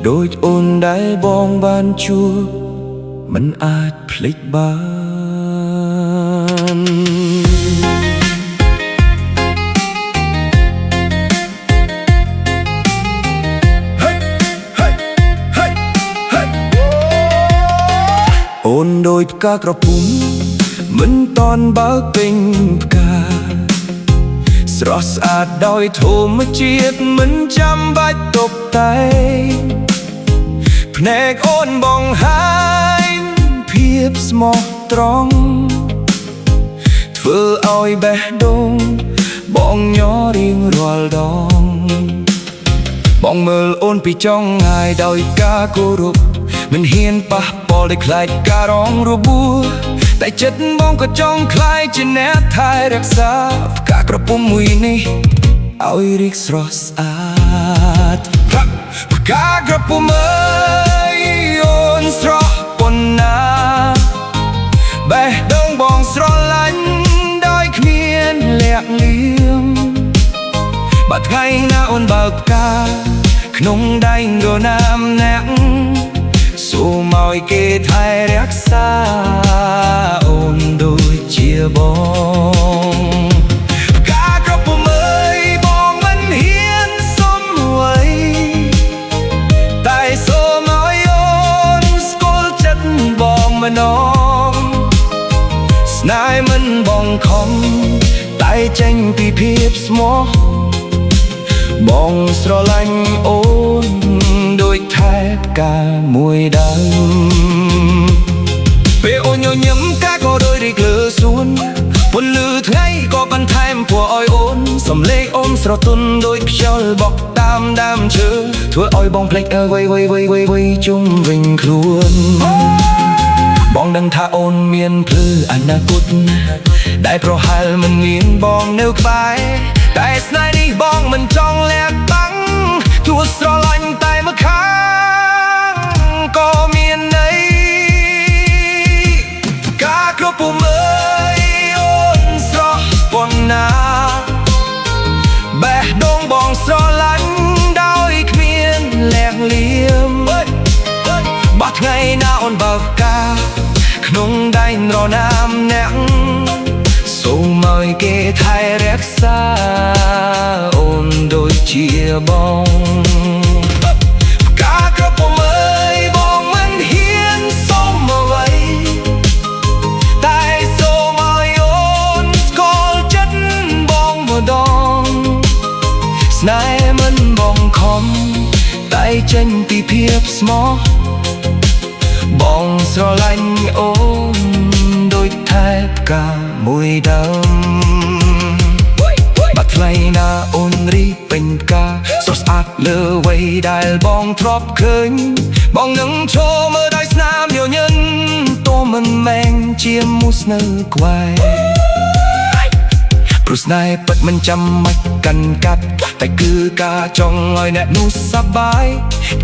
ដូចអូនដែលបងបានជួបមិនអាចភ្លេចបានអូនដូចផ្កាក្រពុំមិនតន់បើកពេញផ្កាស្រស់ស្អាតដោយធម្មជាតិមិនចាំបាច់តុបតែងភ្នែកអូនបង្ហាញភាពស្មោះត្រង់ធ្វើឲ្យបេះដូងបងញ័ររៀងរាល់ដងបងមើលអូនពីចុងងាយដោយការគោរពមិនហ៊ានប៉ះពាល់ដោយខ្លាចការរងរបួសតែចិត្តបងក៏ចង់ខ្លាយជាអ្នកថែរក្សាផ្កាក្រពុំមួយនេះឲ្យរីកស្រស់ស្អាតផ្កាក្រពុំអើយអូនស្រស់ប៉ុណ្ណាបេះដូងបងស្រឡាញ់ដោយគ្មានលាក់លៀមបើថ្ងៃណាអូនបើកផ្កាក្នុងដៃនរណាម្នាក់សូមឲ្យគេថែរក្សាអូនដូចជាបងផ្កាក្រពុំអើយបងមិនហ៊ានសុំអ្វីតែសូមឲ្យអូនស្គាល់ចិត្តបងម្ដងស្នេហ៍មិនបងខំតែចេញពីភាពស្មោះបងស្រឡាញ់អូនដូចថែផ្កាមួយដើមពេលអូនញញឹមកាក៏ដូចរីកលើសួនពន្លឺថ្ងៃក៏បន្ថែមពណ៌ឲ្យអូនសំឡេងអូនស្រទន់ដូចខ្យល់បក់តាមដើមឈើធ្វើឲ្យបងភ្លេចអ្វីជុំវិញខ្លួនបងដឹងថាអូនមានភ្លឺអនាគតដែលប្រហែលមិនមានបងនៅក្បែរតែស្នេហ៍នេះបងមិនចង់លាក់បាំងទោះស្រឡាញ់តែម្ខាងក៏មានន័យផ្កាក្រពុំអើយអូនស្រស់ប៉ុណ្ណាបេះដូងបងស្រឡាញ់ដោយគ្មានលាក់លៀមបើថ្ងៃណាអូនបើកផ្កាក្នុងដៃនរណាម្នាក់សូមឲ្យគេថែរក្សាអូនដូចជាបងផ្កាក្រពុំអើយបងមិនហ៊ានសុំអ្វីតែសូមឲ្យអូនស្គាល់ចិត្តបងម្ដងស្នេហ៍មិនបងខំតែចេញពីភាពស្មោះបងស្រឡាញ់អូនដូចថែផ្កាមួយដើមបើថ្លៃណាអូនរីកពេញផ្កាស្រស់ស្អាតលើអ្វីដែលបងធ្លាប់ឃើញបងនឹងចូលមើលដោយស្នាមញញឹមទោះមិនមែនជាមូស្នៅក្បែរព្រោះស្នេហ៍ពិតមិនចាំបាច់កាន់កាត់តែគឺការចង់ឲ្យអ្នកនោះសប្បាយ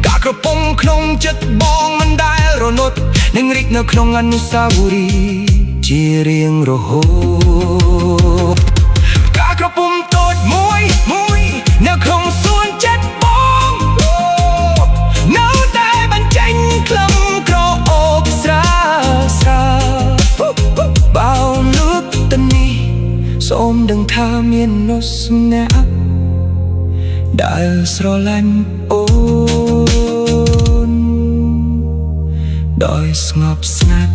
ការក្រពុំក្នុងចិត្តបងមិនដែលរលត់នឹងរីកនៅក្នុងអនុស្សាវរីយ៍ជារៀងរហូតផ្កាក្រពុំតូចមួយនៅក្នុងសួនចិត្តបងនៅតែបញ្ចេញក្លិនក្រអូបស្រាលបោលើកទៅនេះសូមដឹងថាមានមនុស្សម្នាក់ដែលស្រឡាញ់អូនដោយស្ងប់ស្ងាត់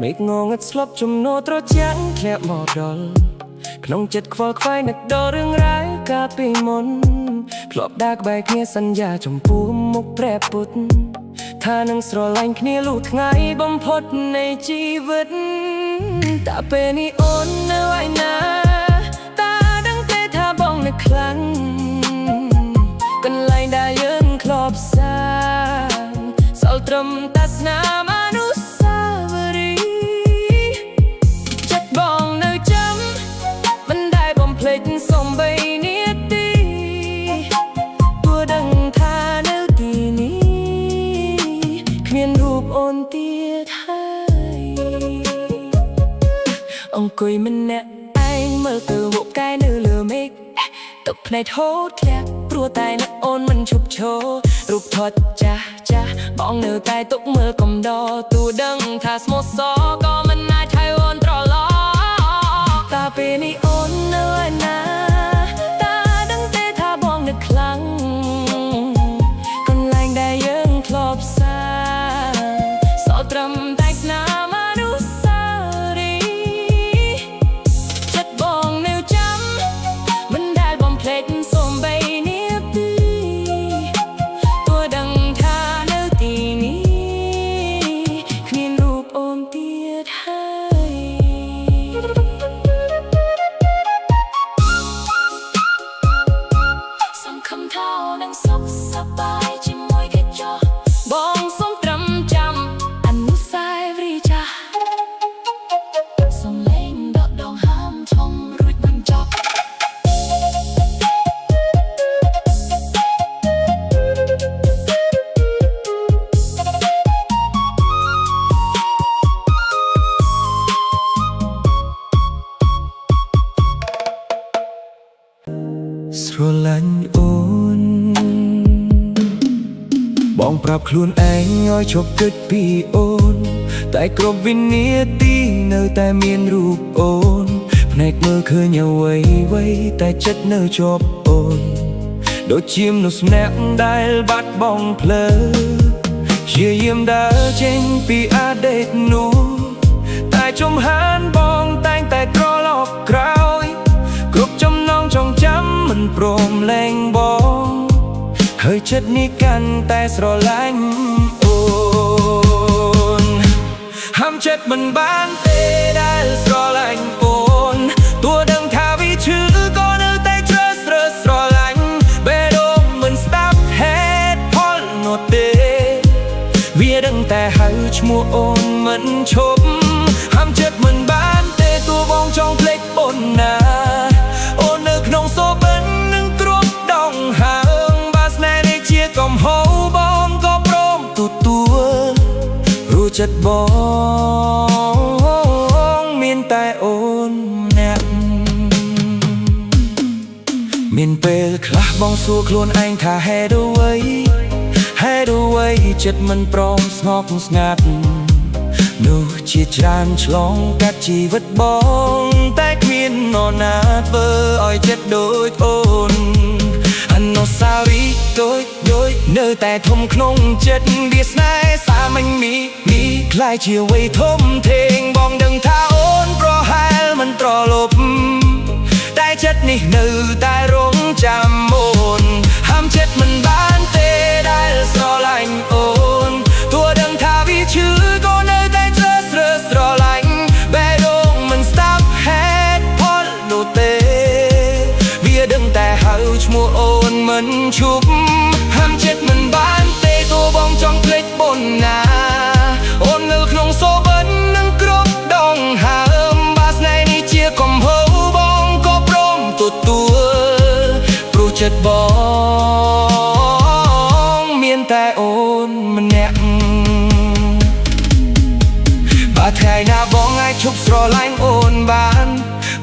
មេឃងងឹតស្លប់ជំនោរត្រជាក់ធ្លាក់មកដល់ក្នុងចិត្តខ្វល់ខ្វាយនឹកដល់រឿងរ៉ាវកាលពីមុនធ្លាប់ដើរក្បែរគ្នាសន្យាចំពោះមុខព្រះពុទ្ធថានឹងស្រឡាញ់គ្នាលុះថ្ងៃបំផុតនៃជីវិតតែពេលនេះអូននៅឯណាតាដឹងទេថាបងនឹកខ្លាំងកន្លែងដែលយើងធ្លាប់សាងសល់ត្រឹមតែស្នាមអនុស្សាវរីយ៍ចិត្តបងនៅចាំ អង្គុយម្នាក់ឯងមើលទៅមុខផ្កាយនៅលើមេឃទុកភ្នែកហូតធ្លាក់ព្រោះតែនឹកអូនមិនឈប់ឈររូបថតចាស់ចាស់បងនៅតែទុកមើលកំដរទូដឹងថាស្មោះសរក៏មិនអាចថៃអូនត្រឡប់តាពេលនេះអូននៅឯណាតាដឹងទេថាបងនឹកខ្លាំងកន្លែងដែលយើងធ្លាប់សារសល់ត្រឹមតែស្នាមអនុស្សាវរីយ៍ចិត្តបងនៅចាំមិនដែលបំភ្លេចសូម្បីនាទីទោះដឹងថានៅទីនេះគ្មានរូបអូនទៀតហើយសង្ឃឹមថាអូននឹងសុខសប្បាយជាមួយគេចុះបងសូមត្រឹមចាំអនុស្សាវរីយ៍ចាស់សំឡេងដកដងហើមធំរួចបញ្ចប់ស្រឡាញ់អូនបងប្រាប់ខ្លួនឯងឲ្យឈប់គិតពីអូនតែគ្រប់វិនាទីនៅតែមានរូបអូនភ្នែកមើលឃើញអ្វីតែចិត្តនៅជាប់អូនដូចជាមនុស្សម្នាក់ដែលបាត់បង់ភ្លើព្យាយាមដើរចេញពីអតីតនោះតែជំហានបងតែងតែត្រឡប់ក្រោយគ្រប់ចំណងចងចាំមិនព្រមលែងបងហើយចិត្តនេះកាន់តែស្រឡាញ់អូនហាំចិត្តមិនបានទេដែលស្រឡាញ់អូនទោះដឹងថាវាឈឺក៏នៅតែជ្រើសរើសស្រឡាញ់បេះដូងមិនស្ដាប់ហេតុផលនោះទេវាដឹងតែហៅឈ្មោះអូនមិនឈប់ហាំចិត្តមិនបានទេទោះបងចង់ភ្លេចអូនណាអូននៅក្នុងសូបិននឹងគ្រប់ដងហើមបើស្នេហ៍នេះជាកំហុសបងក៏ព្រមទទួលព្រោះចិត្តបងមានតែអូនម្នាក់មានពេលខ្លះបងសួរខ្លួនឯងថាហេតុអ្វីចិត្តមិនព្រមស្ងប់ស្ងាត់នោះជាច្រើនឆ្លងកាត់ជីវិតបងតែគ្មាននរណាធ្វើឲ្យចិត្តដូចអូនអនុស្សាវរីយ៍ដូចនៅតែធំក្នុងចិត្តវាស្នេហ៍សាមញ្ញនេះក្លាយជាអ្វីធំធេងបងដឹងថាអូនប្រហែលមិនត្រឡប់តែចិត្តនេះនៅតែរងចាំអូនហាមចិត្តមិនបានទេដែលស្រឡាញ់អូនទោះដឹងថាវាឈឺក៏នៅតែជ្រើសរើសស្រឡាញ់បេះដូងមិនស្ដាប់ហេតុផលនោះទេវាដឹងតែហៅឈ្មោះអូនមិនឈប់ហាមចិត្តមិនបានទេទោះបងចង់ភ្លេចបុណ្យណាអូននៅក្នុងសូបិននឹងគ្រប់ដងហើមបើស្នេហ៍នេះជាកំហុសបងក៏ព្រមទទួលព្រោះចិត្តបងមានតែអូនម្នាក់បើថ្ងៃណាបងអាចឈប់ស្រឡាញ់អូនបាន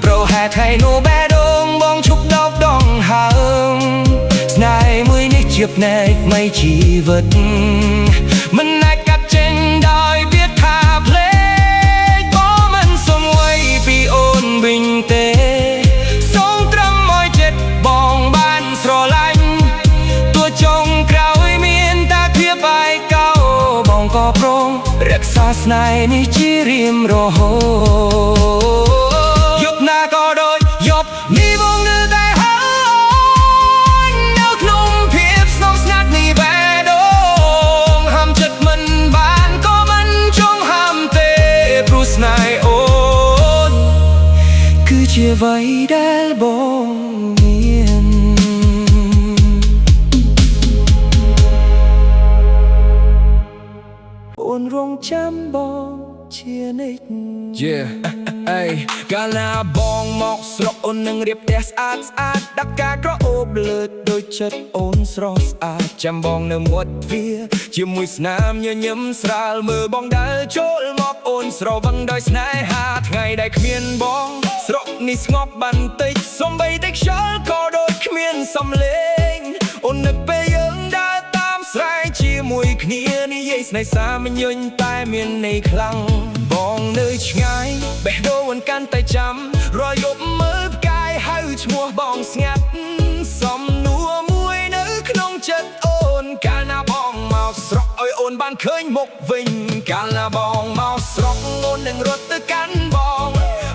ប្រហែលថ្ងៃនោះបេះដូងបងឈប់ដកដងហើមស្នេហ៍មួយនេះជាផ្នែកនៃជីវិតមិនអាចកាត់ចេញដោយពាក្យថាភ្លេចក៏មិនសុំអ្វីពីអូនវិញទេសូមត្រឹមឲ្យចិត្តបងបានស្រឡាញ់ទោះចុងក្រោយមានតែភាពឯកោបងក៏ព្រមរក្សាស្នេហ៍នេះជារៀងរហូតយប់ណាក៏ដូចយប់នេះបងនៅតែហើយនៅក្នុងភាពស្ងប់ស្ងាត់នេះបេះដូងហាំចិត្តមិនបានក៏មិនចង់ហាមទេព្រោះស្នេហ៍អូនគឺជាអ្វីដែលបងមានអូនរងចាំបង ជានិច្ច Yeah អេកាលណាបងមកស្រុកអូននឹងរៀបផ្ទះស្អាតស្អាតដាក់ការក្រអូបលើដូចចិត្តអូនស្រស់ស្អាតចាំបងនៅមាត់ទ្វារជាមួយស្នាមញញឹមស្រាលមើលបងដើរចូលមកអូនស្រវឹងដោយស្នេហាថ្ងៃដែលគ្មានបងស្រុកនេះស្ងប់បន្តិចសំបីតែខ្យល់ក៏ដូចគ្មានសំឡេងអូននឹកពេលយើងដើរតាមស្រែជាមួយគ្នានិយាយស្នេហ៍សាមញ្ញតែមានន័យខ្លាំងបងនៅឆ្ងាយបេះដូងកាន់តែចាំរាល់យប់មើលផ្កាយហៅឈ្មោះបងស្ងាត់សំនួរមួយនៅក្នុងចិត្តអូនកាលណាបងមកស្រុកឲ្យអូនបានឃើញមុខវិញកាលណាបងមកស្រុកអូននឹងរត់ទៅកាន់បង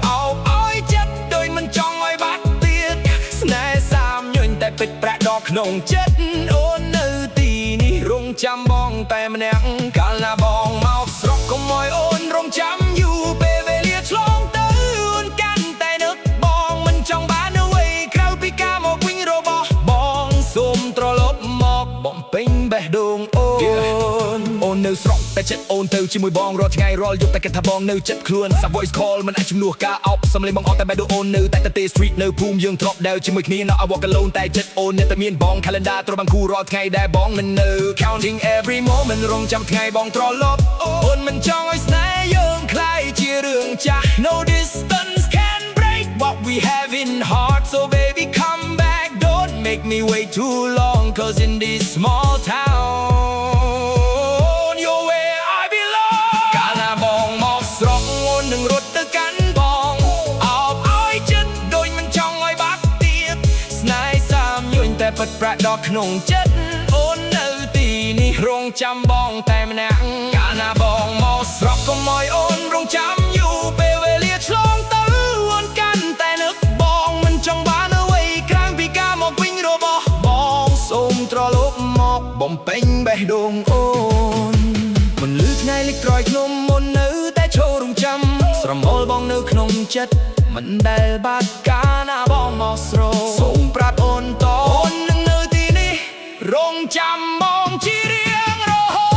អោបឲ្យចិត្តដោយមិនចង់ឲ្យបាត់ទៀតស្នេហ៍សាមញ្ញតែពិតប្រាក់ដល់ក្នុងចិត្តអូននៅទីនេះរងចាំបងតែម្នាក់កាលណាបងមកស្រុកកុំឲ្យអូនរងចាំយូរពេលវេលាឆ្លងទៅអូនកាន់តែនឹកបងមិនចង់បានអ្វីក្រៅពីការមកវិញរបស់បងសូមត្រឡប់មកបំពេញបេះដូងអូនអូននៅស្រុកតែចិត្តអូនទៅជាមួយបងរាល់ថ្ងៃរាល់យប់តែគិតថាបងនៅចិត្តខ្លួនសា voice call មិនអាចជំនួសការអោបសំឡេងបងអត់តែបេះដូងអូននៅតែទៅ street នៅភូមិយើងធ្លាប់ដែលជាមួយគ្នា Now I walk alone តែចិត្តអូននៅតែមានបង calendar ត្រូវបានគូរាល់ថ្ងៃដែលបងមិននៅ counting every moment រងចាំថ្ងៃបងត្រឡប់អូនមិនចង់ឲ្យស្នេហ៍យើងคล้ายជារឿងចាស់ No distance can break what we have in heart so baby come back don't make me wait too long cause in this small town you're where I belong កាលណាបងមកស្រុកអូននឹងរត់ទៅកាន់បងអោបឲ្យចិត្តដូចមិនចង់ឲ្យបាត់ទៀតស្នេហ៍សាមញ្ញតែពិតប្រាក់ដល់ក្នុងចិត្តអូននៅទីនេះរងចាំបងតែម្នាក់កាលណាបងមកស្រុកកុំឲ្យអូនរងចាំយូរពេលវេលាឆ្លងទៅអូនកាន់តែនឹកបងមិនចង់បានអ្វីក្រៅពីការមកវិញរបស់បងសូមត្រឡប់មកបំពេញបេះដូងអូនមិនលឺថ្ងៃលេចក្រោយខ្ញុំមុននៅតែឈររងចាំស្រមោលបងនៅក្នុងចិត្តមិនដែលបាត់កាលណាបងមកស្រុកសូមប្រាប់អូនតអូននឹងនៅទីនេះរងចាំបងជារៀងរហូត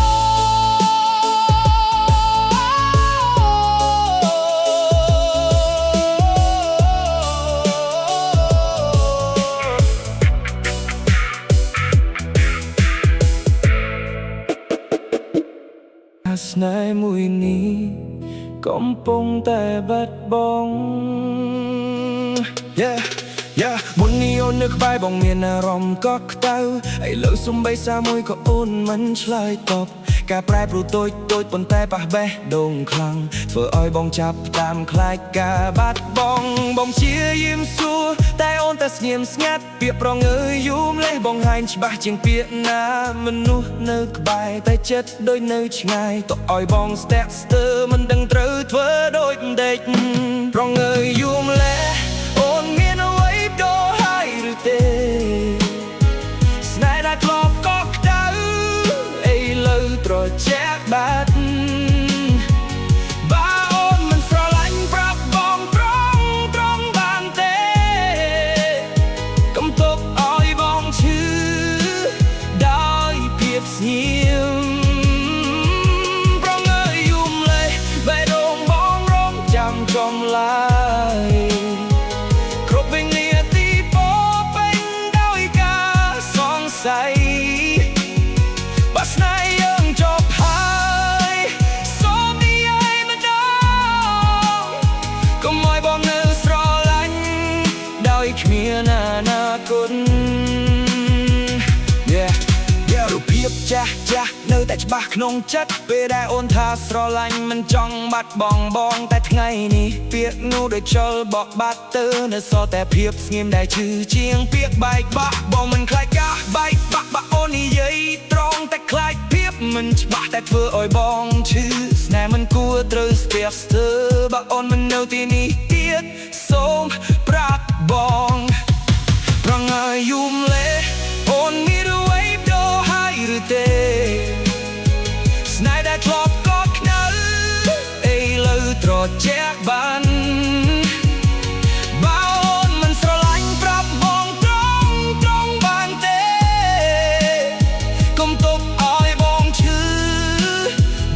ស្នេហ៍មួយនេះកំពុងតែបាត់បង់ មុននេះអូននៅក្បែរបងមានអារម្មណ៍កក់ក្តៅឥឡូវសំបីសារមួយក៏អូនមិនឆ្លើយតបការប្រែប្រួលតូចប៉ុន្តែប៉ះបេះដូងខ្លាំងធ្វើឲ្យបងចាប់តាមខ្លាចការបាត់បង់បងព្យាយាមសួរតែអូនតែស្ងៀមស្ងាត់ពាក្យប្រងើយយូរម្លេះបងហែងច្បាស់ជាងពាក្យណាមនុស្សនៅក្បែរតែចិត្តដូចនៅឆ្ងាយតោះឲ្យបងស្ទាក់ស្ទើរមិនដឹងត្រូវធ្វើដូចដេចប្រងើយយូរម្លេះអូនមានអ្វីដូរហើយឬទេស្នេហ៍ដែលធ្លាប់កក់ក្តៅឥឡូវត្រជាក់បាត់បើអូនមិនស្រឡាញ់ប្រាប់បងត្រង់បានទេកុំទុកឲ្យបងឈឺដោយភាពស្ងៀមប្រងើយយូរម្លេះបេះដូងបងរងចាំចំឡាយបើស្នេហ៍យើងចប់ហើយសូមនិយាយម្ដងកុំឲ្យបងនៅស្រឡាញ់ដោយគ្មានអនាគតរូបភាពចាស់នៅតែច្បាស់ក្នុងចិត្តពេលដែលអូនថាស្រឡាញ់មិនចង់បាត់បង់បងតែថ្ងៃនេះពាក្យនោះដូចជលបកបាត់ទៅនៅសល់តែភាពស្ងៀមដែលឈឺជាងពាក្យបែកបាក់បងមិនខ្លាចការបែកបាក់អូននិយាយត្រង់តែខ្លាចភាពមិនច្បាស់តែធ្វើឲ្យបងឈឺស្នេហ៍មិនគួរត្រូវស្ទះស្ទើរបើអូនមិននៅទីនេះទៀតសូមប្រាប់បងប្រងើយយូរម្លេះអូនមានអ្វីដូរហើយឬទេស្នេហ៍ដែលធ្លាប់កត់ខ្នើឥឡូវត្រជាក់បានបើអូនមិនស្រឡាញ់ប្រាប់បងត្រង់បានទេកុំទុកឲ្យបងឈឺ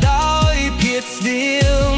ដោយភាពស្ងៀម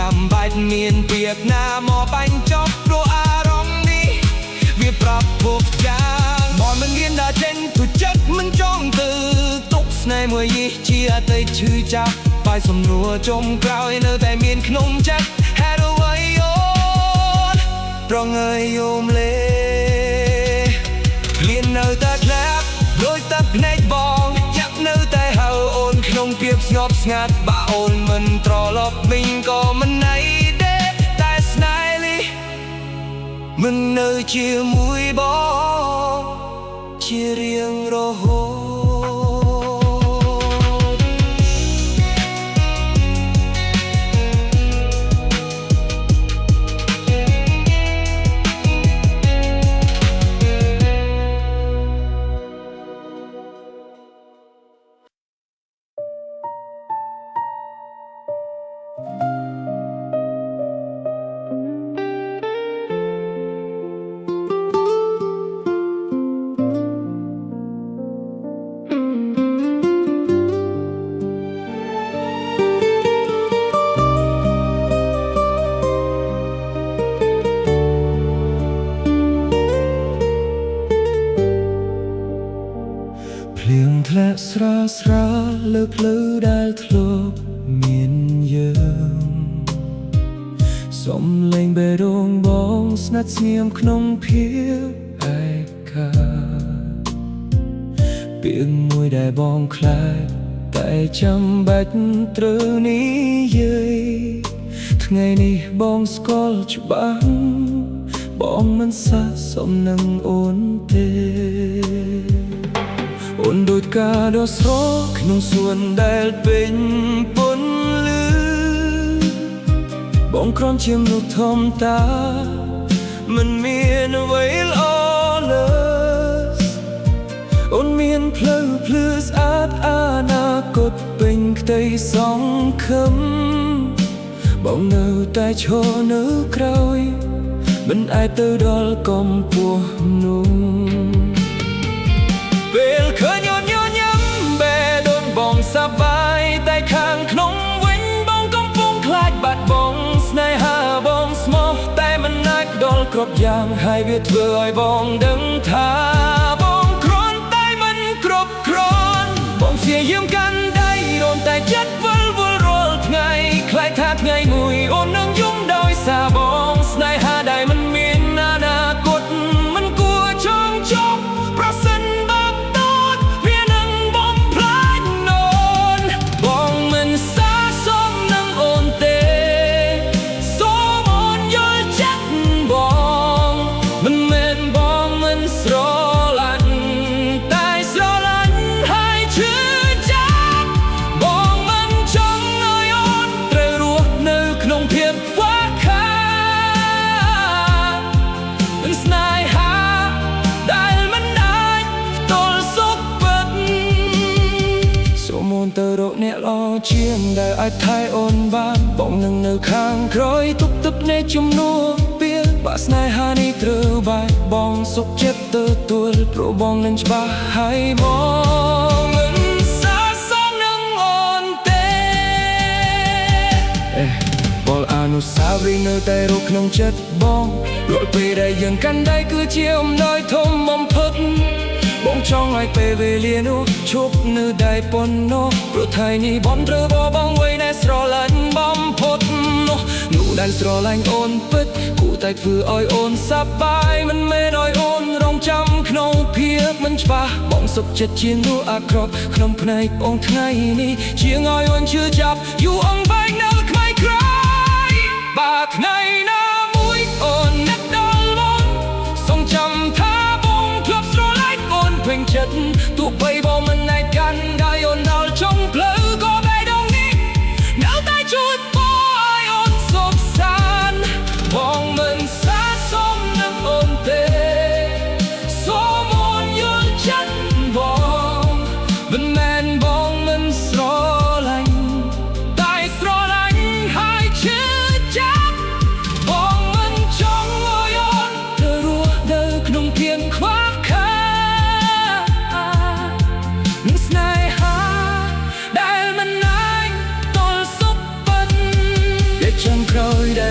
ចាំបាច់មានពាក្យណាមកបញ្ចប់ព្រោះអារម្មណ៍នេះវាប្រាប់ពុកយ៉ាងមកមិនរៀនដល់ចេញព្រោះចិត្តមិនចង់ទៅទុកស្នេហ៍មួយយីជាអតីតឈឺចាប់បាយសំនួរចុងក្រោយនៅតែមានក្នុងចិត្តហេតុអ្វីអូនប្រងើយយំលេលៀននៅតែក្លាប់ដូចទឹកភ្នែកបងយ៉ាប់នៅតែហៅអូនក្នុងភាពស្ងប់ស្ងាត់បើអូនមិនត្រឡប់វិញក៏មិនណីទេតែស្នេហ៍នេះមិននៅជាមួយបងជារៀងរហូតភ្លៀងធ្លាក់ស្រាលស្រាលលើភ្លឺដែលធ្លាប់មានយើងសំឡេងបេះដូងបងស្និទ្ធស្ងៀមក្នុងភាពឯកាពាក្យមួយដែលបងខ្លាចតែចាំបាច់ត្រូវនិយាយថ្ងៃនេះបងស្គាល់ច្បាស់បងមិនស័ក្តិសមនឹងអូនទេអូនដូចការដកស្រកក្នុងសួនដែលពេញពន្លឺបងគ្រាន់ជាមនុស្សធម្មតាមិនមានអ្វីល្អលើសអូនមានផ្លូវភ្លឺស្អាតអនាគតពេញក្តីសង្ឃឹមបងនៅតែឈរនៅក្រោយមិនអាចទៅដល់កំពស់នោះពេលឃើញអូនញញឹមបេះដូងបងសប្បាយតែខាងក្នុងវិញបងកំពុងខ្លាចបាត់បង់ស្នេហាបងស្មោះតែមិនអាចដល់គ្រប់យ៉ាងហើយវាធ្វើឲ្យបងដឹងថាបងគ្រាន់តែមិនគ្រប់គ្រាន់បងព្យាយាមកាន់ដៃរនតែចិត្តវិលវល់រាល់ថ្ងៃខ្លាចថាថ្ងៃមួយអូននឹងយំដោយសារបងស្នេហាដែលមិនមានអនាគតមិនគួរចងចប់ប្រសិនទៅរកអ្នកល្អជាងដែលអាចថែអូនបានបងនឹងនៅខាងក្រោយទុកទឹកនៃជំនួសពេលបាក់ស្នេហានេះត្រូវបែកបងសុខចិត្តទទួលព្រោះបងនឹងច្បាស់ហើយបងមិនសាសមនឹងអូនទេពលអនុស្សាវរីយ៍នៅតែរកក្នុងចិត្តបងរាល់ពេលដែលយើងកាន់ដៃគឺជាអំណោយធំបំផុតបងចង់ឲ្យពេលវេលានោះឈប់នៅដៃប៉ុណ្ណោះព្រោះថ្ងៃនេះបងត្រូវបងវ័យដែលស្រឡាញ់បំផុតនោះដែលស្រឡាញ់អូនពិតគួរតែធ្វើឲ្យអូនសប្បាយមិនមែនឲ្យអូនរងចាំក្នុងភាពមិនច្បាស់បងសុខចិត្តជាងនោះអាក្រក់ក្នុងភ្នែកបងថ្ងៃនេះជាងឲ្យអូនជឿចាប់យូរអង្វែងនៅក្បែរក្រោយបើថ្ងៃណាមួយអូននឹកដល់បងសងចាំថាពេញចិត្តទោះបីបងមិនអាចកាន់ដៃអូនដល់ចុងផ្លូវក៏បេះដូងនេះនៅតែជួយបងឲ្យអូនសុខសាន្តបងមិនសាសមនឹងអូនទេសូមអូនយល់ចិត្តបងមិនមែនបងមិនស្រឡាញ់តែស្រឡាញ់ហើយឈឺចាប់បងមិនចង់ឲ្យអូនទៅរស់នៅក្នុងភាពខ្វះ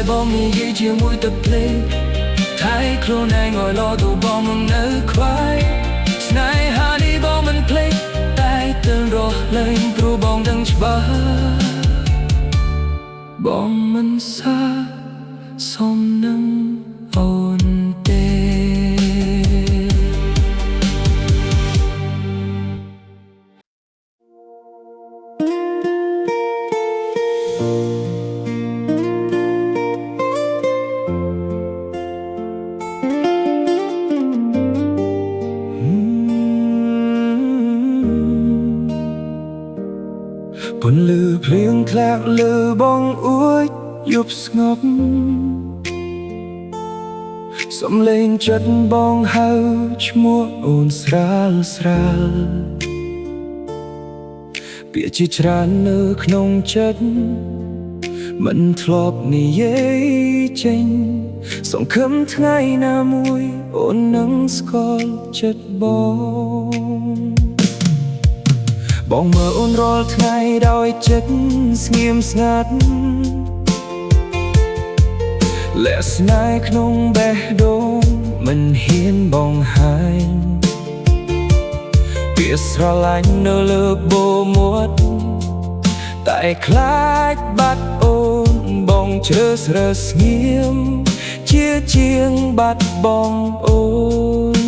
បងនិយាយជាមួយទឹកភ្លេងថៃខ្លួនឯងឲ្យលោទូបងមិននៅខ្វាយស្នេហានេះបងមិនភ្លេចតែទៅរស់លែងព្រោះបងដឹងច្បាស់បងមិនសាសមនឹងអូនទេពន្លឺភ្លៀងធ្លាក់លើបងអួយយប់ស្ងប់សំឡេងចិត្តបងហៅឈ្មោះអូនស្រាលស្រាលពាក្យជាច្រើននៅក្នុងចិត្តមិនធ្លាប់និយាយចេញសង្ឃឹមថ្ងៃណាមួយអូននឹងស្គាល់ចិត្តបងមើលអូនរាល់ថ្ងៃដោយចិត្តស្ងៀមស្ងាត់លាក់ស្នេហ៍ក្នុងបេះដូងមិនហ៊ានបងហាញពាក្យស្រឡាញ់នៅលើបូមាត់តែខ្លាចបាត់អូនបងជ្រើសរើសស្ងៀមជាងបាត់បងអូន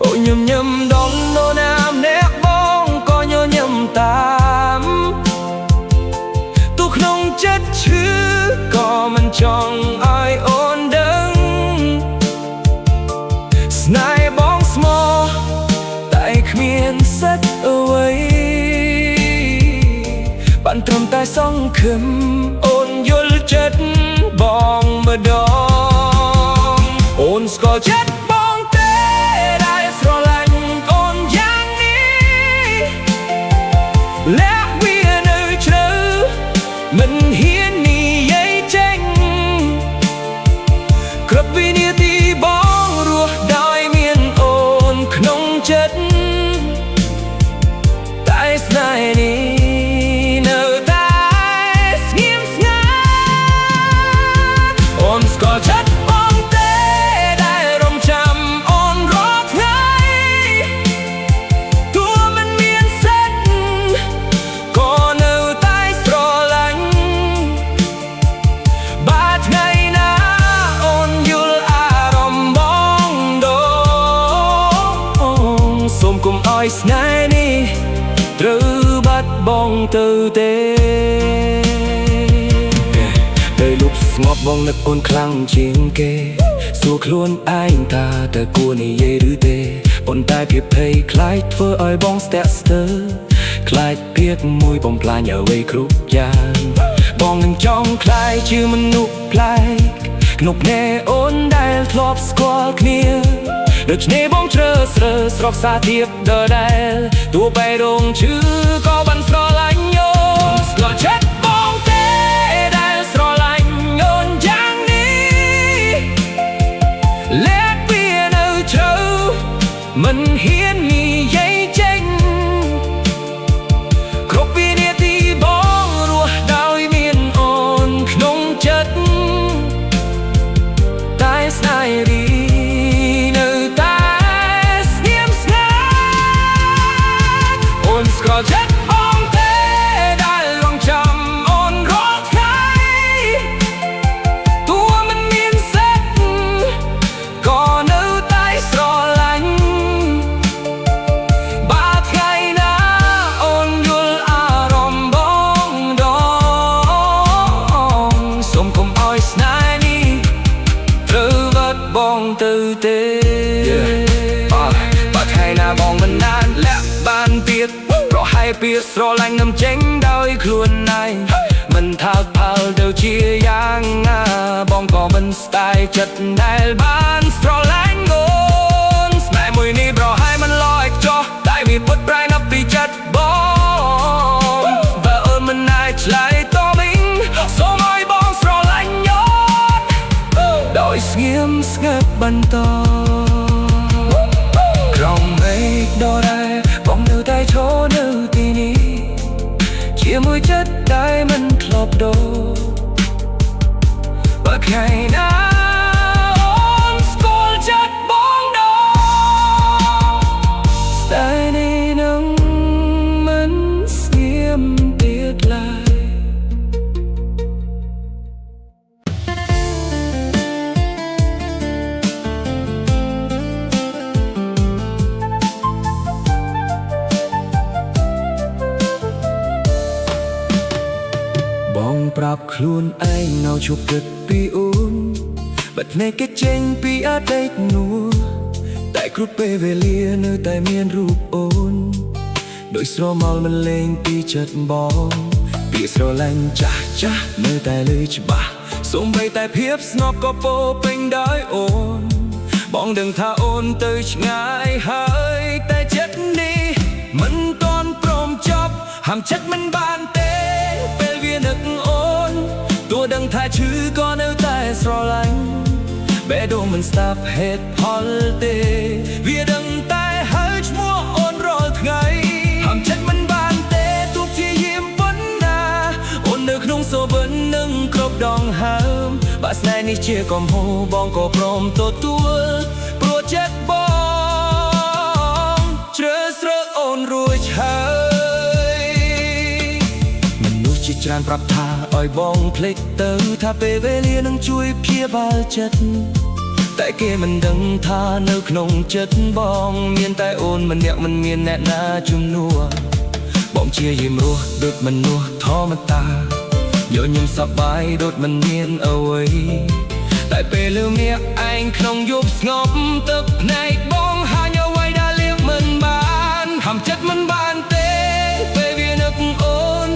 អូញញឹមដងនោណាមអ្នកបងក៏ញញឹមតាមទូក្នុងចិត្តឈឺក៏មិនចង់ឲ្យអូនដឹងស្នេហ៍បងស្មោះតែគ្មានសិទ្ធអ្វីបានត្រឹមតែសង្ឃឹមអូនយល់ចិត្តបងម្ដងអូនស្គាល់ចិត្តបងទេដែលស្រឡាញ់អូនយ៉ាងនេះលាក់វានៅជ្រៅមិនហ៊ាននិយាយចេញគ្រប់វិនាទីបងរស់ដោយមានអូនក្នុងចិត្តតែស្នេហ៍នេះនៅតែស្ងៀមស្ងាត់អូនស្គាល់ចិត្តបងទេដែលរំចាំអូនរាល់ថ្ងៃទោះមិនមានសិទ្ធក៏នៅតែស្រឡាញ់បាត់ថ្ងៃណាអូនយល់អារម្មណ៍បងដងសូមកុំឲ្យស្នេហ៍នេះត្រូវបាត់បង់ទៅទេពេលលុបស្ងប់បងនឹកអូនខ្លាំងជាងគេសួរខ្លួនឯងថាតើគួរនិយាយឬទេប៉ុន្តែភាពភ័យខ្លាចធ្វើឲ្យបងស្ទាក់ស្ទើរខ្លាចពាក្យមួយបំផ្លាញអ្វីគ្រប់យ៉ាងបងនឹងចង់ខ្លាយជាមនុស្សប្លែកក្នុងភ្នែកអូនដែលធ្លាប់ស្គាល់គ្នាដូច្នេះបងជ្រើសរើសស្រកសាធៀបដដែលទោះបីរងឈឺក៏បានស្រឡាញ់អូនស្គាល់ចិត្តបងទេដែលស្រឡាញ់អូនយ៉ាងនេះលាក់វានៅជ្រៅមិនហ៊ាននិយាយចេញគ្រប់វិនាទីបងរស់ដោយមានអូនក្នុងចិត្តតែស្នេហ៍រីនៅតែស្ងៀមស្ងាត់អូនស្គាល់ចិត្តបងទេដែលរងចាំអូនរាល់ថ្ងៃទោះមិនមានសិទ្ធក៏នៅតែស្រឡាញ់បាត់ថ្ងៃណាអូនយល់អារម្មណ៍បងដងសូមកុំឲ្យស្នេហ៍នេះត្រូវបាត់បង់ទៅទេបាត់ថ្ងៃណាបងមិនណានលាក់បានទៀតប្រហែលពាក្យស្រឡាញ់នឹងចេញដោយខ្លួនឯងមិនថាផលទៅជាយ៉ាងណាបងក៏មិនស្ដាយចិត្តដែលបានស្រឡាញ់អូនស្នេហ៍មួយនេះប្រហែលមិនឡយចោះតែវាពុតប្រែនៅពីចិត្តបងបើអូនមិនអាចឆ្លើយតបវិញសូមឲ្យបងស្រឡាញ់អូនដោយស្ងៀមស្ងាត់បន្តក្រោមមេឃដដែលបងនៅតែឈរនៅទីនេះជាមួយចិត្តដែលមិនធ្លាប់ដូរ ថ្ងៃណាអូនស្គាល់ចិត្តបងដងស្ដាយនេះនឹងមិនស្ងៀមទៀតឡើយបងប្រាប់ខ្លួនឯងនៅជប់គិតពីអូនបាត់ភ្នែកគេចេញពីអតីតនោះតែគ្រប់ពេលវេលានៅតែមានរូបអូនដោយស្រមោលមិនលេងពីចិត្តបងពាក្យស្រឡាញ់ចាស់ចាស់នៅតែលើច្បាស់សូម្បីតែភាពស្ងប់ក៏ពោពេញដោយអូនបងដឹងថាអូនទៅឆ្ងាយហើយតែចិត្តនេះមិនទាន់ព្រមចប់ហាមចិត្តមិនបានទេពេលវានឹកអូនទោះដឹងថាឈឺក៏នៅតែស្រឡាញ់បេះដូងមិនស្ដាប់ហេតុផលទេវាដឹងតែហៅឈ្មោះអូនរាល់ថ្ងៃហាមចិត្តមិនបានទេទោះជាយាមប៉ុណ្ណាអូននៅក្នុងសូវិននឹងគ្រប់ដងហើមបាក់ស្នេហ៍នេះជាកំហុសបងក៏ព្រមទទួលព្រោះចិត្តបងជ្រើសរើសអូនរួចហើយមនុស្សជាច្រើនប្រាប់ថាឲ្យបងភ្លេចទៅថាពេលវេលានឹងជួយព្យាបាលចិត្តតែគេមិនដឹងថានៅក្នុងចិត្តបងមានតែអូនម្នាក់មិនមានអ្នកណាជំនួសបងជាយាមរស់ដូចមនុស្សធម្មតាញញឹមសប្បាយដូចមិនមានអ្វីតែពេលលើមាក់ឯងក្នុងយប់ស្ងប់ទឹកភ្នែកបងហាញអ្វីដែលលៀងមិនបានហាំចិត្តមិនបានទេពេលវានឹកអូន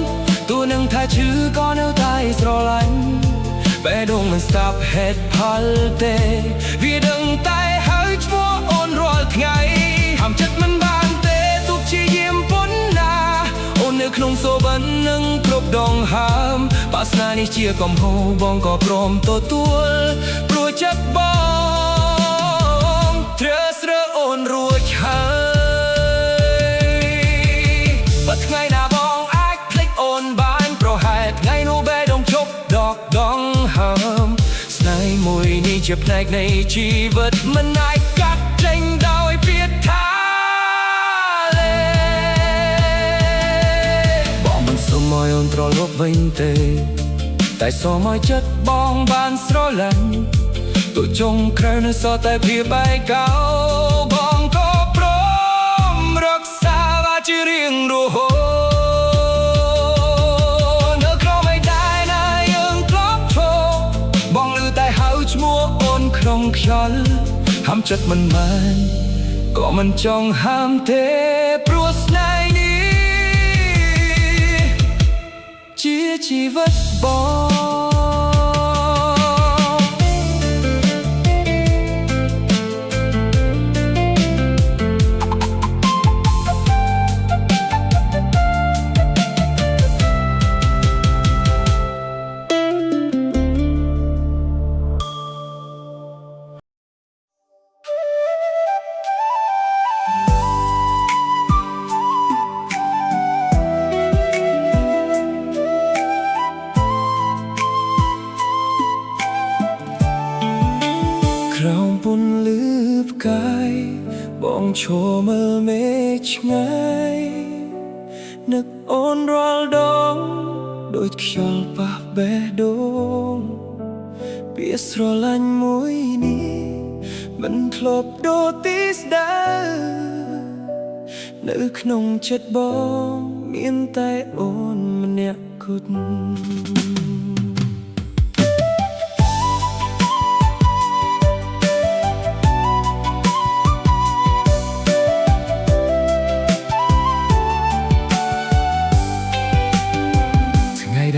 ទោះនឹងថាឈឺក៏នៅតែស្រឡាញ់បេះដូងមិនស្ដាប់ហេតុផលទេវាដឹងតែហៅឈ្មោះអូនរាល់ថ្ងៃហាំចិត្តមិនបានទេទោះជាយាមប៉ុណ្ណាអូននៅក្នុងសូវិននឹងគ្រប់ដងហើមបាក់ស្នេហ៍នេះជាកំហុសបងក៏ព្រមទទួលព្រោះចិត្តបងជ្រើសរើសអូនរួចហើយបើថ្ងៃណាបងអាចភ្លេចអូនបានប្រហែលថ្ងៃនោះបេះដូងជប់ដកដងហើមស្នេហ៍មួយនេះជាផ្នែកនៃជីវិតមិនអាចកាត់ចេញដោយពាក្យថាលេបងមិនសុំឲ្យអូនត្រឡប់វិញទេតែសូមឲ្យចិត្តបងបានស្រឡាញ់ទោះចុងក្រោយនៅសល់តែភាពឯកោបងក៏ព្រមរក្សាវាជារៀងរហូតនៅក្រោមឯតែណាយើងធ្លាប់ឈរបងឮតែហៅឈ្មោះអូនក្នុងខ្យល់ហាំចិត្តមិនបានក៏មិនចង់ហាមទេព្រោះស្នេហ៍នេះជាជីវិតបងក្រោមពន្លឺផ្កាយបងឈរមើលមេឃឆ្ងាយនឹកអូនរាល់ដងដូចខ្យល់ប៉ះបេះដូងពាក្យស្រឡាញ់មួយនេះមិនធ្លាប់ដូរទីស្ដាយនៅក្នុងចិត្តបងមានតែអូនម្នាក់គត់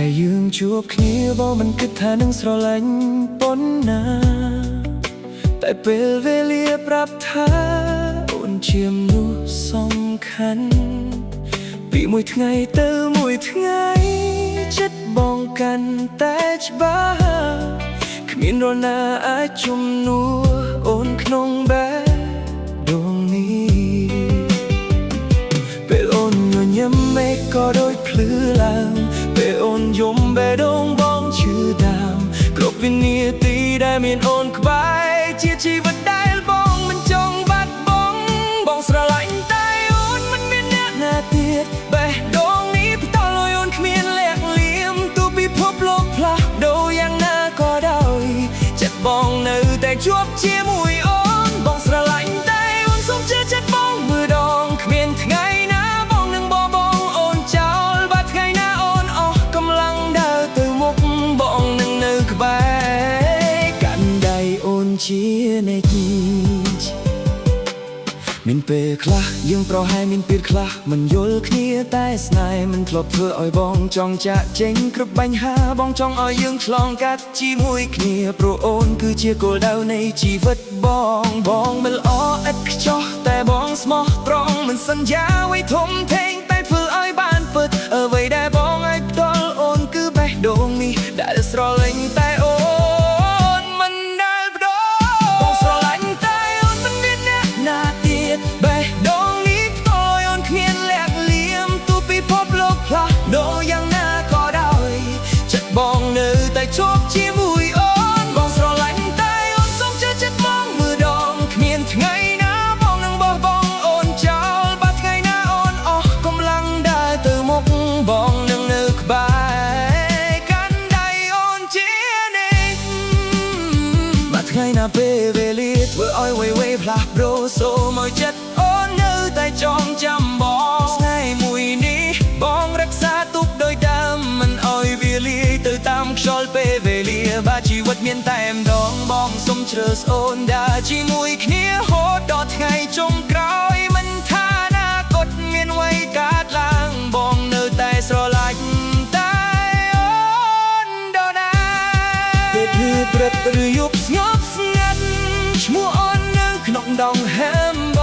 ដែលយើងជួបគ្នាបងមិនគិតថានឹងស្រឡាញ់ប៉ុណ្ណាតែពេលវេលាប្រាប់ថាអូនជាមនុស្សសំខាន់ពីមួយថ្ងៃទៅមួយថ្ងៃចិត្តបងកាន់តែច្បាស់គ្មាននរណាអាចជំនួសអូនក្នុងបេះដូងនេះពេលអូនញញឹមមេឃក៏ដូចភ្លឺឡើងពេលអូនយំបេះដូងបងឈឺដាមគ្រប់វិនាទី មានអូនក្បែរជាជីវិតដែលបងមិនចង់បាត់បង់បងស្រឡាញ់តែអូនមិនមានអ្នកណាទៀតបេះដូងនេះផ្ដល់ឲ្យអូនគ្មានលក្ខលៀមទោះពិភពលោកផ្លាស់ប្ដូរយ៉ាងណាក៏ដោយចិត្តបងនៅតែជាប់ជាមួយអូនបងស្រឡាញ់តែអូនសូមជឿចិត្តបងមួយដងគ្មានថ្ងៃណាបងនឹងបបងអូនចោលបាត់ថ្ងៃណាអូនអស់កម្លាំងដើរទៅមុខបងនឹងនៅក្បែរកាន់ដៃអូនជានិច្ចមានពេលខ្លះយើងប្រហែលមានពេលខ្លះមិនយល់គ្នាតែស្នេហ៍មិនធ្លាប់ធ្វើឲ្យបងចង់ចាក់ចេញគ្រប់បញ្ហាបងចង់ឲ្យយើងឆ្លងកាត់ជាមួយគ្នាព្រោះអូនគឺជាគោលដៅនៃជីវិតបងមិនល្អឥតខ្ចោះតែបងស្មោះត្រង់មិនសន្យាអ្វីធំធេងតែធ្វើឲ្យបានពិតអ្វីដែលបងឲ្យផ្ដល់អូនគឺបេះដូងនេះដែលស្រឡាញ់តែអូនមិនដែលបដូរបងស្រឡាញ់តែអូនមិនមានអ្នកណាទៀតបេះដូងនេះផ្ដល់ឲ្យអូនគ្មានលក្ខលៀមទោះពិភពលោកផ្លាស់ប្ដូរយ៉ាងណាក៏ដោយចិត្តបងនៅតែជាប់ជាមួយអូនបងស្រឡាញ់តែអូនសូមជឿចិត្តបងមួយដងគ្មានថ្ងៃណាបងនឹងបោះបង់អូនចោលបាត់ថ្ងៃណាអូនអស់កម្លាំងដើរទៅមុខបងនឹងនៅក្បែរកាន់ដៃអូនជានិច្ចបាត់ថ្ងៃណាពេលវេលាធ្វើឲ្យវេផ្លាស់ប្ដូរសូមឲ្យចិត្តអូននៅតែចងចាំបងថ្ងៃមួយនេះបងរក្សាទុកដោយដើមមិនឲ្យវាលាយទៅតាមខ្យល់ពេលវេលាបើជីវិតមានតែម្ដងបងសូមជ្រើសអូនដើរជាមួយគ្នាហូតដល់ថ្ងៃចុងក្រោយមិនថាអនាគតមានអ្វីកើតឡើងបងនៅតែស្រឡាញ់តែអូនដដែលពេលភ្លឺព្រឹកឬយប់ស្ងប់ស្ងាត់ឈ្មោះអូននៅក្នុងដងហែមប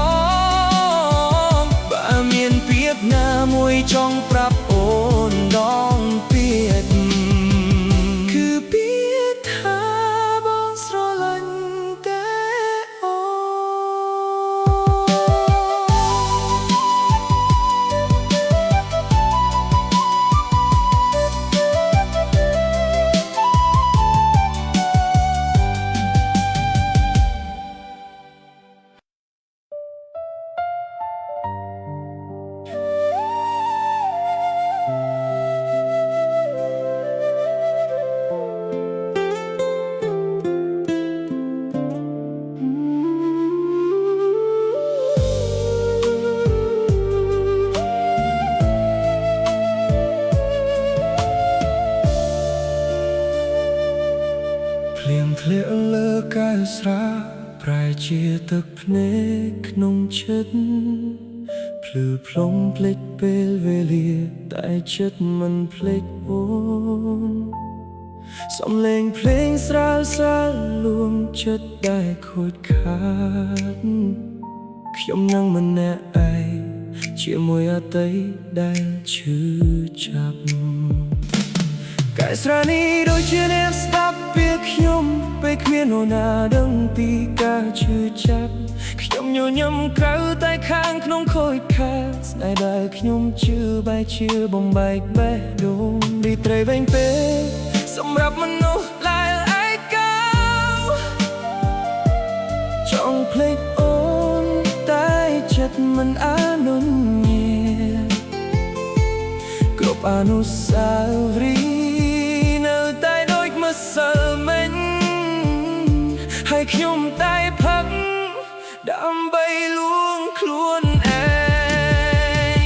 ងបើមានពាក្យណាមួយចង់ប្រាប់អូនដងពាក្យគឺពាក្យថាបងស្រឡាញ់តែអូភ្លៀងធ្លាក់លើកែវស្រាប្រែជាទឹកភ្នែកក្នុងចិត្តភ្លឺផ្លុំភ្លេចពេលវេលាតែចិត្តមិនភ្លេចអូនសំឡេងភ្លេងស្រាលស្រាលលួងចិត្តដែលខូចខាតខ្ញុំនឹងម្នាក់ឯងជាមួយអតីតដែលឈឺចាប់កែស្រានេះដូចជាអ្នកស្ដាប់ពីខ្ញុំពេលគ្មាននរណាដឹងពីការឈឺចាប់ខ្ញុំញញឹមក្រៅតែខាងក្នុងខូចខាតស្នេហ៍ដែលខ្ញុំជឿបែកជាបំបែកបេះដូងឌីត្រីវែងពេកសម្រាប់មនុស្សដែលឯកោចង់ភ្លេចអូនតែចិត្តមិនអនុញ្ញាតគ្រប់អនុស្សាវរីយ៍នៅតែដូចម្សិលមិញហើយខ្ញុំតែផឹកដើម្បីលួងខ្លួនឯង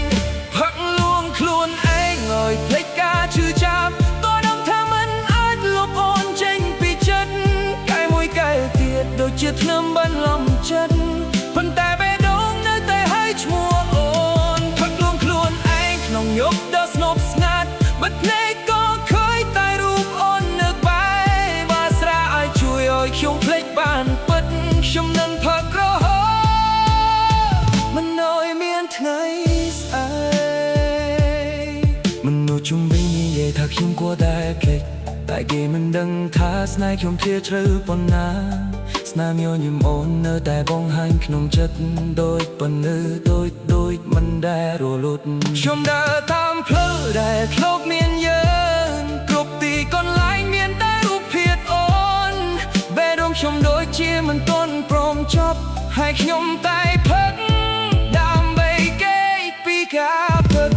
ផឹកលួងខ្លួនឯងឲ្យភ្លេចការឈឺចាប់ក៏ដឹងថាមិនអាចលុបអូនចេញពីចិត្តកែមួយកែទៀតដូចជាធ្នឹមបន្លំចិត្តប៉ុន្តែបេះដូងនៅតែឲ្យឈ្មោះអូនផឹកលួងខ្លួនឯងក្នុងយប់ដ៏ស្ងប់ស្ងាត់បិទភ្នែកក៏ឃើញតែរូបអូននៅក្បែរបើស្រាឲ្យជួយឲ្យខ្ញុំភ្លេចបានពិតខ្ញុំនឹងផឹករហូតមិនឲ្យមានថ្ងៃស្អែកមនុស្សជុំវិញនិយាយថាខ្ញុំគួរតែភ្លេចតែគេមិនដឹងថាស្នេហ៍ខ្ញុំធ្លាត្រូវប៉ុណ្ណាស្នាមញញឹមអូននៅតែបង្ហាញក្នុងចិត្តដូចប៉ុណ្ណឹងដូចមិនដែលរលត់ខ្ញុំដើរតាមផ្លូវដែលធ្លាប់មានយើងគ្រប់ទីកន្លែងមានតែរូបភាពអូនបេះដូ ให้ខ្ញុំតែផឹកដើម្បីគេពីការផឹក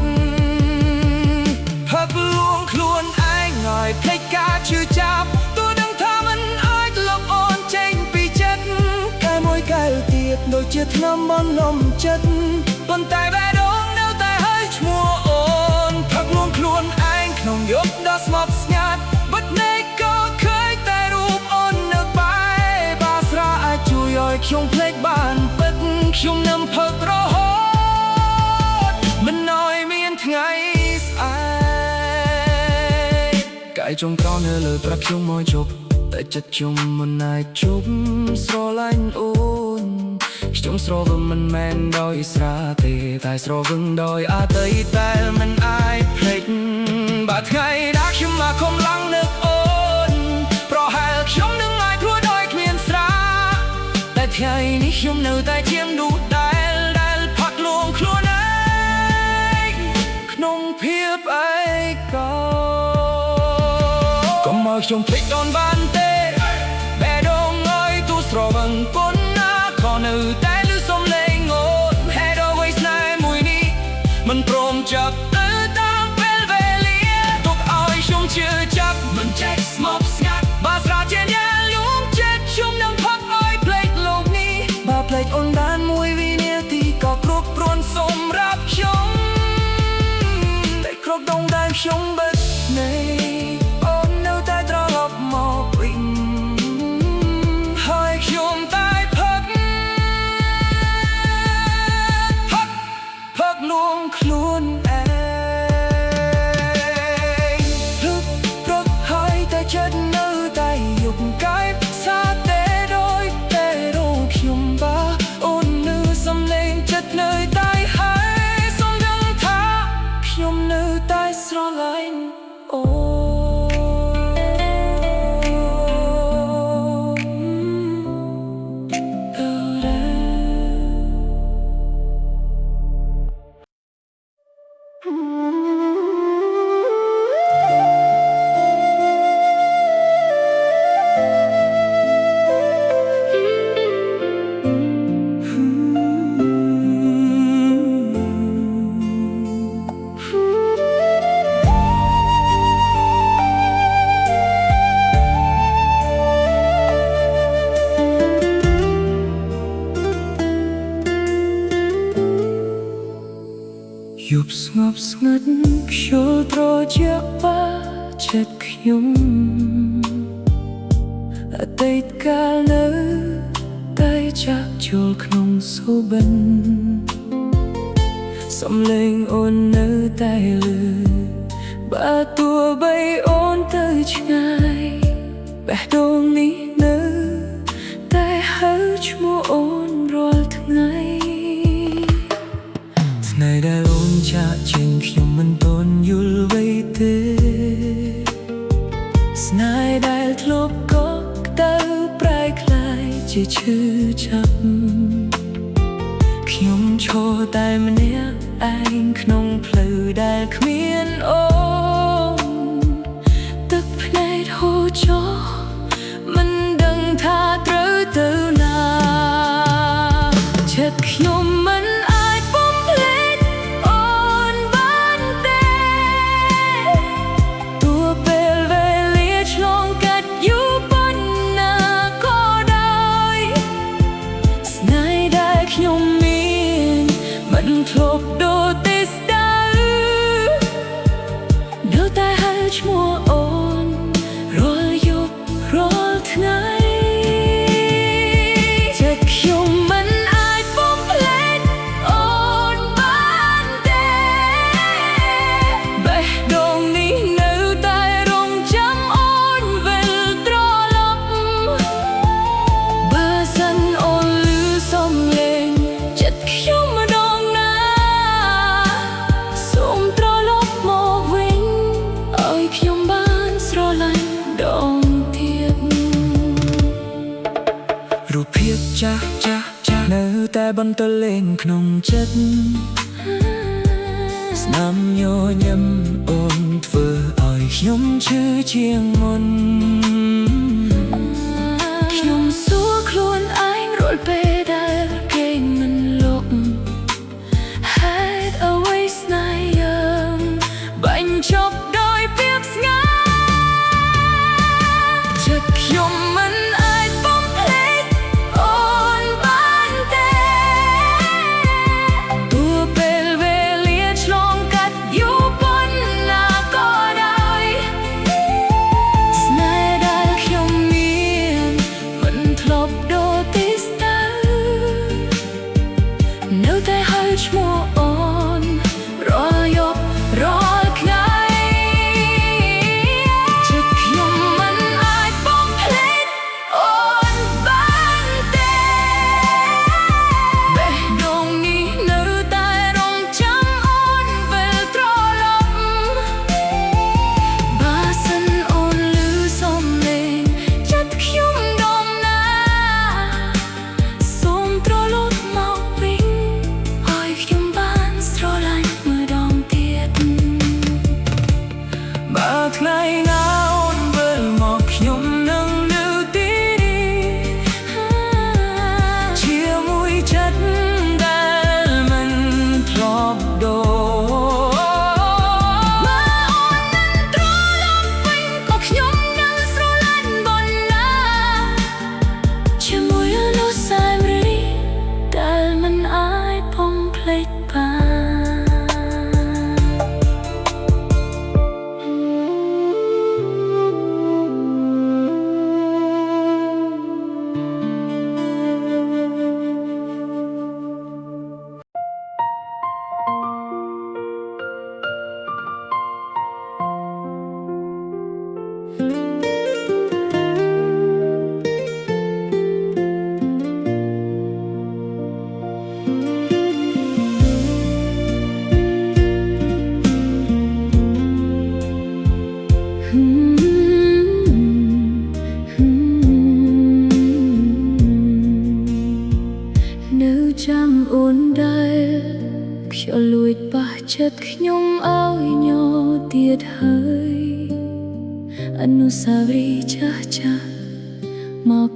លួងខ្លួនឯងឲ្យភ្លេចការឈឺចាប់ទោះដឹងថាมันអាចលុបអូនចេញពីចិត្តកែមួយកែវទៀតដូចជាថ្នាំបន្លំចិត្តប៉ុន្តែបេះដូងនៅតែឲ្យឈ្មោះអូនផឹកលួងខ្លួនឯងក្នុងយប់ដ៏ស្ងប់ស្ងាត់បិទភ្នែកក៏ឃើញតែរូបអូននៅបែបបាស្រាអាចជួយឲ្យខ្ញុំភ្លេចបានពិតខ្ញុំនឹងផឹករហូតមិនឲ្យមានថ្ងៃស្អែកកាយចុងក្រោយនៅលើប្រាក់ខ្ញុំមកជប់តែចិត្តខ្ញុំមិនអាចជប់ស្រឡាញ់អូនខ្ញុំស្រវឹងមិនមែនដោយស្រាទេតែស្រវឹងដោយអតីតតែមិនអាចភ្លេចបើថ្ងៃណាខ្ញុំមកខំឡើងនឹកអូនប្រហែលខ្ញុំនឹងអាចព្រួយដោយគ្មានស្រាតែថ្ងៃនេះខ្ញុំនៅតែជាងឌូដែលផាត់លួងខ្លួនឯងក្នុងភាពឯកោកុំឲ្យខ្ញុំភ្លេចអូនបានទេបេះដូងឲ្យទូស្រវឹងប៉ុណ្ណាក៏នៅតែឮសំឡេងអូនហេតុអ្វីស្នេហ៍មួយនេះមិនព្រមចាប់ទៅតាមពេលវេលាទុកឲ្យខ្ញុំជឿចាប់មិនចេះស្ងប់ស្ងាត់បើស្រាជាញ៉ាលួងចិត្តខ្ញុំនឹងផឹកឲ្យភ្លេចលោកនេះបើភ្លេចអូនបានមួយវិនាទីក៏គ្រប់គ្រាន់សម្រាប់ខ្ញុំតែគ្រប់ដងដែលខ្ញុំបិទនៃលួងខ្លួនឯងព្រឹកព្រឹកហើយតែចិត្តនៅតែយប់កាយសាតែដោយតែរងខ្ញុំបាអូននៅសំឡេងចិត្តនៅតែហើយសំដឹងថាខ្ញុំនៅតែស្រឡាញ់អូយប់ស្ងប់ស្ងាត់ខ្យល់ត្រជាក់បាចិត្តខ្ញុំអតីតកាលនៅតែចាក់ចូលក្នុងសូបិនសំឡេងអូននៅតែលឺបើទោះបីអូនទៅឆ្ងាយបេះដូងនេះនៅតែហៅឈ្មោះអូនរាល់ថ្ងៃថ្ងៃដែលអូនចាកចេញខ្ញុំមិនទាន់យល់អ្វីទេស្នេហ៍ដែលធ្លាប់កក់ក្តៅប្រែក្លាយជាឈឺចាប់ខ្ញុំឈរតែម្នាក់ឯងក្នុងផ្លូវដែលគ្មានអូនទឹកភ្នែកហូរចុះមិនដឹងថាត្រូវទៅណាចិត្តខ្ញុំមិនធ្លាប់ដូរទេស្ដៅនៅតែហៅឈ្មោះអូនរាល់យប់រាល់ថ្ងៃចិត្តខ្ញុំមិនអាចបំភ្លេចអូនបានទេបេះដូងនេះនៅតែរងចាំអូនវិលត្រឡប់បើសិនអូនឮសំឡេងចិត្តខ្ញុំរូបភាពចាស់នៅតែបន្តលេងក្នុងចិត្តស្នាមញញឹមអូនធ្វើឲ្យខ្ញុំឈឺជាងមុនខ្ញុំសួរខ្លួនឯងរាល់ពេលដែល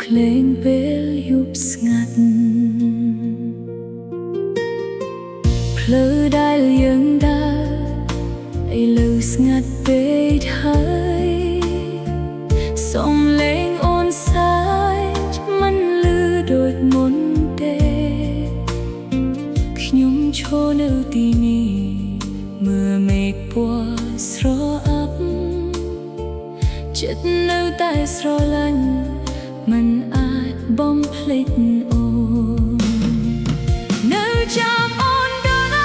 ភ្លេងពេលយប់ស្ងាត់ផ្លូវដែលយើងដើរឥឡូវស្ងាត់ពេកហើយសំឡេងអូនសាយមិនលឺដូចមុនទេខ្ញុំឈរនៅទីនេះមើលមេឃពណ៌ស្រអាប់ចិត្តនៅតែស្រឡាញ់មិនអាចបំភ្លេចអូននៅចាំអូនដល់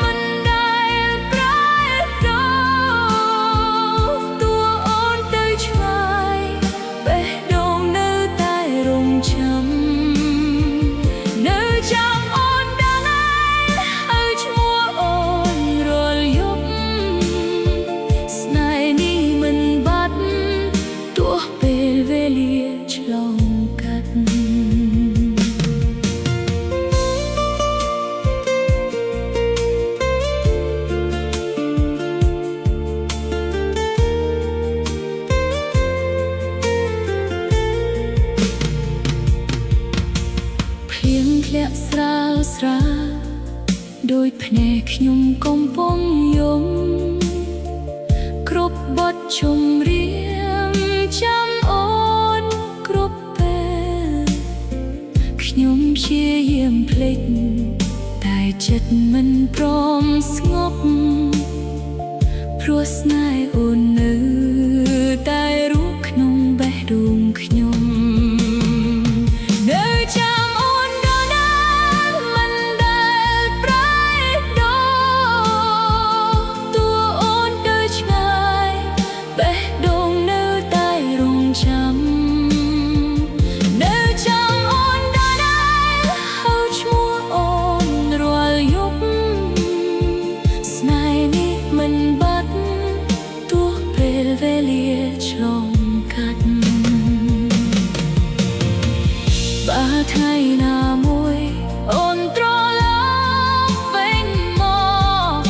មិនដែលប្រែប្រួលតួអូនទៅឆ្ងាយបេះដូងនៅតែរង់ចាំនៅចាំអូនដល់ឲ្យឈ្មោះអូនរាល់យប់ស្នេហ៍នេះមិនបាត់ទោះពេលវេលាឆ្លងកាត់ភ្លៀងធ្លាក់ស្រាលស្រាលដោយភ្នែកខ្ញុំកំពុងយំគ្រប់បទចម្រៀងចាំអូនគ្រប់ពេលខ្ញុំព្យាយាមភ្លេចតែចិត្តមិនព្រមស្ងប់ព្រោះស្នេហ៍អូននៅតែរូបក្នុងបេះដូងខ្ញុំនៅចាំអូនដល់មិនដែលប្រែប្រួលតួអូនទៅឆ្ងាយបេះដូងនៅតែរង់ចាំនៅចាំអូនដល់ហៅឈ្មោះអូនរាល់យប់ស្នេហ៍នេះមិនបាត់ទោះពេលវេលាឆ្លងកាត់បើថ្ងៃណាមួយអូនត្រឡប់វិញមក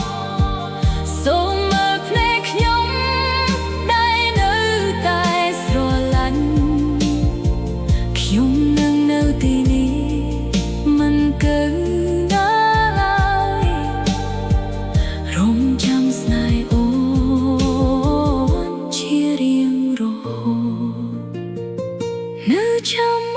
សូមមើលភ្នែកខ្ញុំដែលនៅតែស្រឡាញ់ខ្ញុំនឹងនៅទីនេះមិនកើណាឡើយរង់ចាំស្នេហ៍អូនជារៀងរហូតនៅចាំ